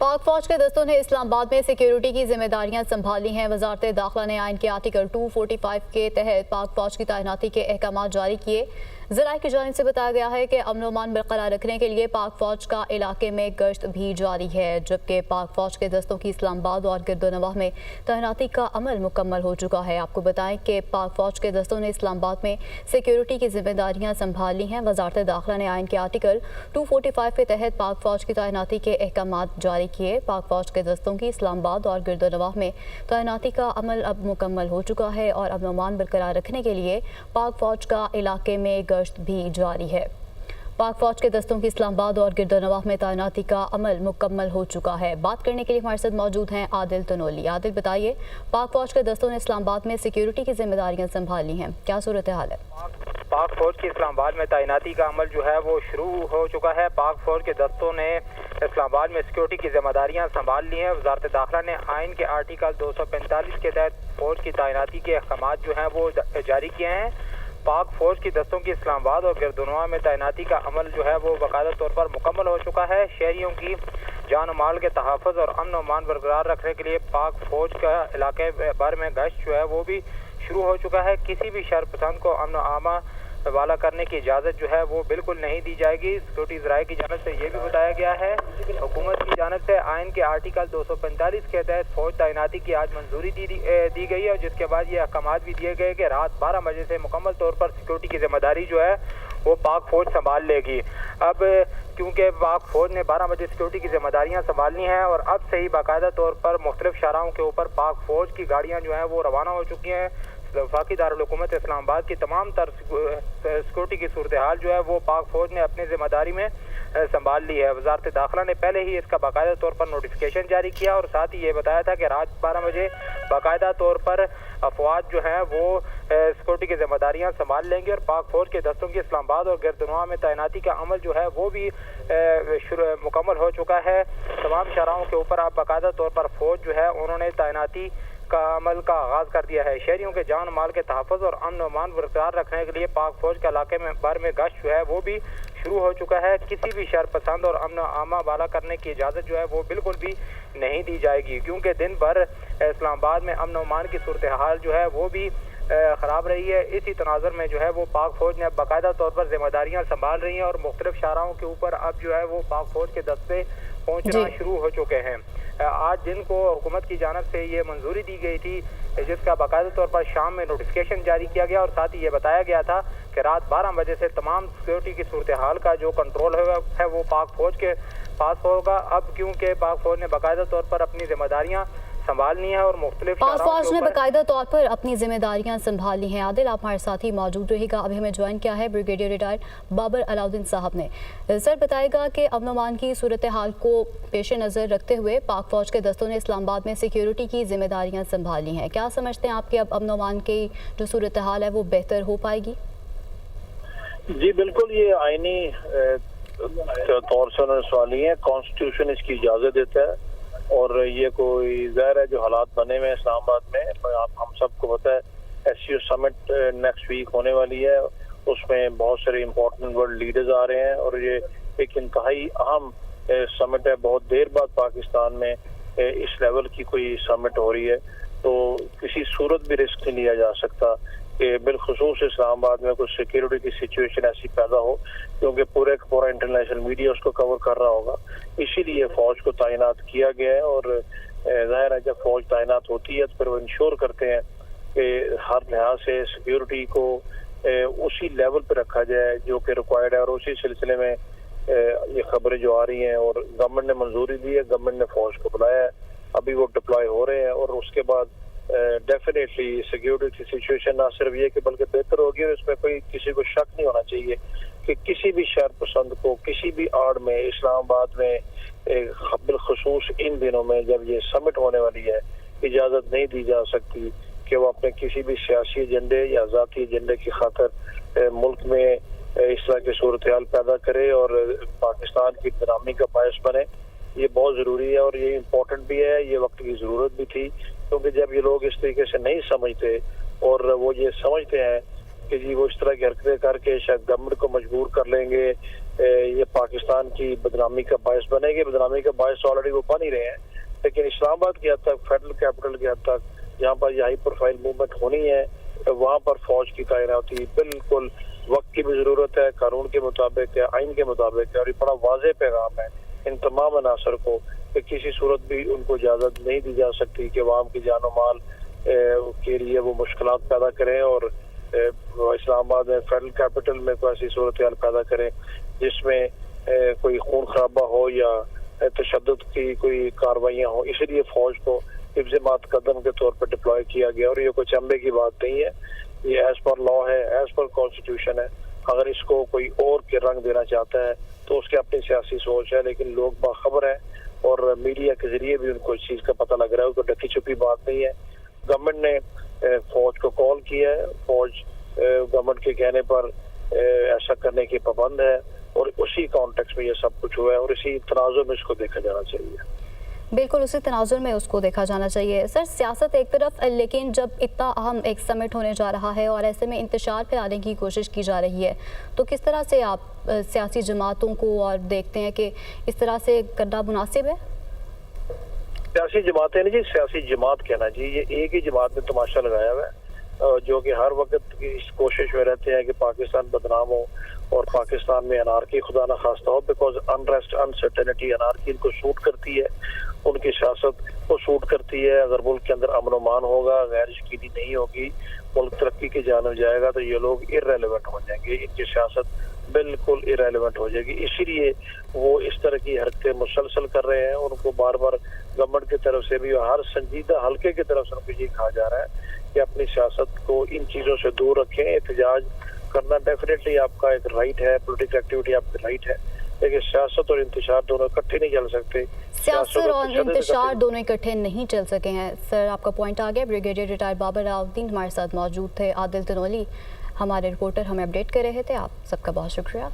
पाक फौज के दस्तों ने इस्लामाबाद में सिक्योरिटी की जिम्मेदारियां संभाली हैं। वजारत दाखिला ने आइन के आर्टिकल 245 के तहत पाक फौज की तैनाती के अहकाम जारी किए। ज़राए की जानिब से बताया गया है कि अमन अमान बरकरार रखने के लिए पाक फौज का इलाके में गश्त भी जारी है, जबकि पाक फौज के दस्तों की इस्लामाबाद और गिरदोनवाह में तैनाती का अमल मुकम्मल हो चुका है। आपको बताएं कि पाक फौज के दस्तों ने इस्लामाबाद में सिक्योरिटी की जिम्मेदारियां संभाल ली हैं। वजारत दाखिला ने आइन के आर्टिकल 245 के तहत पाक फौज की तैनाती के अहकाम जारी किए। पाक फौज के दस्तों की इस्लामाबाद और गिरदोनवाह में तैनाती का अमल अब मुकम्मल हो चुका है और अमन अमान बरकरार रखने के लिए पाक फौज का इलाके में गश्त भी जारी है। पाक फौज के दस्तों की इस्लामाबाद और गिरदोनवाह में तैनाती का अमल मुकम्मल हो चुका है। बात करने के लिए हमारे साथ मौजूद हैं आदिल तनोली। आदिल, बताइए, पाक फौज के दस्तों ने इस्लामाबाद में सिक्योरिटी की जिम्मेदारियां संभाली हैं, क्या सूरत हाल है? पाक फौज की इस्लामाबाद में तैनाती का अमल जो है वो शुरू हो चुका है। पाक फौज के दस्तों ने इस्लामाबाद में सिक्योरिटी की जिम्मेदारियां संभाल ली हैं। वजारत दाखिला ने आइन के आर्टिकल 245 के तहत फौज की तैनाती के अहकाम जो हैं वो जारी किए हैं। पाक फौज की दस्तों की इस्लामाबाद और गिरदोनवाह में तैनाती का अमल जो है वो बाकायदा तौर पर मुकम्मल हो चुका है। शहरियों की जान माल के तहफ़्फ़ुज़ और अमन अमान बरकरार रखने के लिए पाक फौज का इलाके भर में गश्त जो है वो भी शुरू हो चुका है। किसी भी शरपसंद को अमन आमा वाला करने की इजाज़त जो है वो बिल्कुल नहीं दी जाएगी। सिक्योरिटी ज़राए की जानिब से ये भी बताया गया है। हुकूमत की जानिब से आइन के आर्टिकल 245 के तहत फौज तैनाती की आज मंजूरी दी गई है और जिसके बाद ये अहकाम भी दिए गए कि रात 12 बजे से मुकम्मल तौर पर सिक्योरिटी की जिम्मेदारी जो है वो पाक फौज संभाल लेगी। अब क्योंकि पाक फौज ने 12 बजे सिक्योरिटी की जिम्मेदारियां संभालनी हैं और अब से ही बाकायदा तौर पर मुख्तलिफ शहरों के ऊपर पाक फौज की गाड़ियां जो हैं वो रवाना हो चुकी हैं। वफाकी दारुल-हुकूमत इस्लामाबाद की तमाम तर सिक्योरिटी की सूरत हाल जो है वो पाक फौज ने अपनी जिम्मेदारी में संभाल ली है। वजारत दाखिला ने पहले ही इसका बाकायदा तौर पर नोटिफिकेशन जारी किया और साथ ही ये बताया था कि रात 12 बजे बाकायदा तौर पर अफवाज जो हैं वो सिक्योरिटी की जिम्मेदारियां संभाल लेंगे और पाक फौज के दस्तों की इस्लामाबाद और गिरदोनवाह में तैनाती का अमल जो है वो भी मुकम्मल हो चुका है। तमाम शहरों के ऊपर अब बाकायदा तौर पर फौज जो है उन्होंने तैनाती का अमल का आगाज कर दिया है। शहरियों के जान माल के तहफ़्फ़ुज़ और अमन अमान बरकरार रखने के लिए पाक फौज के इलाके में भर में गश्त जो है वो भी शुरू हो चुका है। किसी भी शर पसंद और अमन आमा वाला करने की इजाज़त जो है वो बिल्कुल भी नहीं दी जाएगी, क्योंकि दिन भर इस्लामाबाद में अमन अमान की सूरत हाल जो है वो भी ख़राब रही है। इसी तनाज़ुर में जो है वो पाक फौज ने अब बाकायदा तौर पर जिम्मेदारियाँ संभाल रही हैं और मुख्तलिफ शहरों के ऊपर अब जो है वो पाक फौज के दस्ते पहुँचना शुरू हो चुके हैं। आज दिन को हुकूमत की जानिब से ये मंजूरी दी गई थी जिसका बाकायदा तौर पर शाम में नोटिफिकेशन जारी किया गया और साथ ही ये बताया गया था कि रात 12 बजे से तमाम सिक्योरिटी की सूरत हाल का जो कंट्रोल है वो पाक फौज के पास होगा। अब क्योंकि पाक फौज ने बाकायदा तौर पर अपनी जिम्मेदारियाँ संभालनी है और मुख्तलिफ पाक फौज ने बाकायदा तौर पर अपनी जिम्मेदारियां संभाली हैं। आदिल, आप हमारे साथ ही मौजूद रहेगा। अभी हमें ज्वाइन किया है ब्रिगेडियर रिटायर्ड बाबर अलाउद्दीन साहब ने। सर, बताएगा कि अमन अमान की सूरत हाल को पेश नज़र रखते हुए पाक फौज के दस्तों ने इस्लामाबाद में सिक्योरिटी की जिम्मेदारियां संभाली हैं, क्या समझते हैं आप कि अब अमन अमान की जो सूरत हाल है वो बेहतर हो पाएगी? जी बिल्कुल, ये आईनी तौर से उन्होंने सवाली है, कॉन्स्टिट्यूशन इसकी इजाज़त देता है और ये कोई ज़ाहिर है जो हालात बने हुए हैं इस्लामाबाद में, आप हम सबको पता है SCO समिट नेक्स्ट वीक होने वाली है, उसमें बहुत सारे इम्पोर्टेंट वर्ल्ड लीडर्स आ रहे हैं और ये एक इंतहाई अहम समिट है। बहुत देर बाद पाकिस्तान में इस लेवल की कोई समिट हो रही है, तो किसी सूरत भी रिस्क नहीं लिया जा सकता कि बिलखुसूस इस्लामाबाद में कुछ सिक्योरिटी की सिचुएशन ऐसी पैदा हो, क्योंकि पूरा इंटरनेशनल मीडिया उसको कवर कर रहा होगा। इसीलिए फौज को तैनात किया गया है और ज़ाहिर है जब फौज तैनात होती है तो फिर वो इंश्योर करते हैं कि हर लिहाज से सिक्योरिटी को उसी लेवल पर रखा जाए जो कि रिक्वायर्ड है और उसी सिलसिले में ये खबरें जो आ रही हैं और गवर्नमेंट ने मंजूरी दी है, गवर्नमेंट ने फौज को बुलाया है, अभी वो डिप्लॉय हो रहे हैं और उसके बाद डेफिनेटली सिक्योरिटी की सिचुएशन ना सिर्फ ये कि बल्कि बेहतर होगी और इसमें कोई किसी को शक नहीं होना चाहिए कि किसी भी शहर पसंद को किसी भी आड़ में इस्लामाबाद में बिलखुसूस इन दिनों में जब ये समिट होने वाली है इजाज़त नहीं दी जा सकती कि वो अपने किसी भी सियासी एजेंडे या ज़ाती एजेंडे की खातर मुल्क में इस तरह की सूरत हाल पैदा करे और पाकिस्तान की बदनामी का बायस बने। ये बहुत ज़रूरी है और ये इम्पोर्टेंट भी है, ये वक्त की ज़रूरत भी थी, क्योंकि जब ये लोग इस तरीके से नहीं समझते और वो ये समझते हैं कि जी वो इस तरह की हरकतें करके शायद गवर्नमेंट को मजबूर कर लेंगे یہ پاکستان کی بدنامی کا باعث بنے گی. بدنامی کا باعث آلریڈی وہ بن ہی رہے ہیں, لیکن اسلام آباد کی حد تک, فیڈرل کیپٹل کی حد تک جہاں پر یہ ہائی پروفائل موومنٹ ہونی ہے, وہاں پر فوج کی تعیناتی بالکل وقت کی بھی ضرورت ہے, قانون کے مطابق ہے, آئین کے مطابق ہے. اور یہ بڑا واضح پیغام ہے ان تمام عناصر کو کہ کسی صورت بھی ان کو اجازت نہیں دی جا سکتی کہ عوام کی جان و مال کے لیے وہ مشکلات پیدا کریں اور اسلام آباد میں فیڈرل کیپٹل میں کوئی ایسی صورتحال پیدا کریں جس میں کوئی خون خرابہ ہو یا تشدد کی کوئی کاروائیاں ہوں. اسی لیے فوج کو حفظ مات قدم کے طور پر ڈپلوائے کیا گیا, اور یہ کوئی چمبے کی بات نہیں ہے, یہ ایز پر لا ہے, ایز پر کانسٹیٹیوشن ہے. اگر اس کو کوئی اور کے رنگ دینا چاہتا ہے تو اس کی اپنی سیاسی سوچ ہے, لیکن لوگ باخبر ہیں اور میڈیا کے ذریعے بھی ان کو اس چیز کا پتہ لگ رہا ہے. کوئی ڈکی چھپی بات نہیں ہے. گورنمنٹ نے فوج کو کال کیا ہے, فوج گورنمنٹ کے کہنے پر ایسا کرنے کی پابند ہے, اور اسی کانٹیکس میں یہ سب کچھ ہوا ہے, اور اسی تناظر میں اس کو دیکھا جانا چاہیے. بالکل اسی تناظر میں اس کو دیکھا جانا چاہیے. سر سیاست ایک طرف, لیکن جب اتنا اہم ایک سمٹ ہونے جا رہا ہے اور ایسے میں انتشار پھیلانے کی کوشش کی جا رہی ہے, تو کس طرح سے آپ سیاسی جماعتوں کو اور دیکھتے ہیں کہ اس طرح سے کرنا مناسب ہے؟ سیاسی جماعتیں نہیں جی, سیاسی جماعت کہنا جی, یہ ایک ہی جماعت نے تماشا لگایا ہوا ہے جو کہ ہر وقت اس کوشش میں رہتے ہیں کہ پاکستان بدنام ہو اور پاکستان میں انارکی خدا نہ خواستہ ہو, بیکاز انریسٹ انسرٹینٹی انارکی ان کو سوٹ کرتی ہے, ان کی سیاست کو سوٹ کرتی ہے. اگر ملک کے اندر امن و امان ہوگا, غیر یقینی نہیں ہوگی, ملک ترقی کی جانب جائے گا, تو یہ لوگ ارریلیونٹ ہو جائیں گے, ان کی سیاست بالکل ارریلیونٹ ہو جائے گی. اسی لیے وہ اس طرح کی حرکتیں مسلسل کر رہے ہیں. ان کو بار بار گورنمنٹ کی طرف سے بھی, ہر سنجیدہ حلقے کی طرف سے ان کو یہ کہا جا رہا ہے کہ اپنی سیاست کو ان چیزوں سے دور رکھیں. احتجاج کرنا ڈیفینیٹلی آپ کا ایک رائٹ ہے, پولیٹیکل ایکٹیویٹی آپ کا رائٹ ہے, لیکن سیاست اور انتشار دونوں اکٹھے نہیں چل سکتے. سیاست اور انتشار دونوں اکٹھے نہیں چل سکے ہیں. سر آپ کا پوائنٹ آ گیا. بریگیڈیئر ریٹائر بابر راؤ الدین ہمارے ساتھ موجود تھے. عادل تنولی ہمارے رپورٹر ہمیں اپڈیٹ کر رہے تھے. آپ سب کا بہت شکریہ.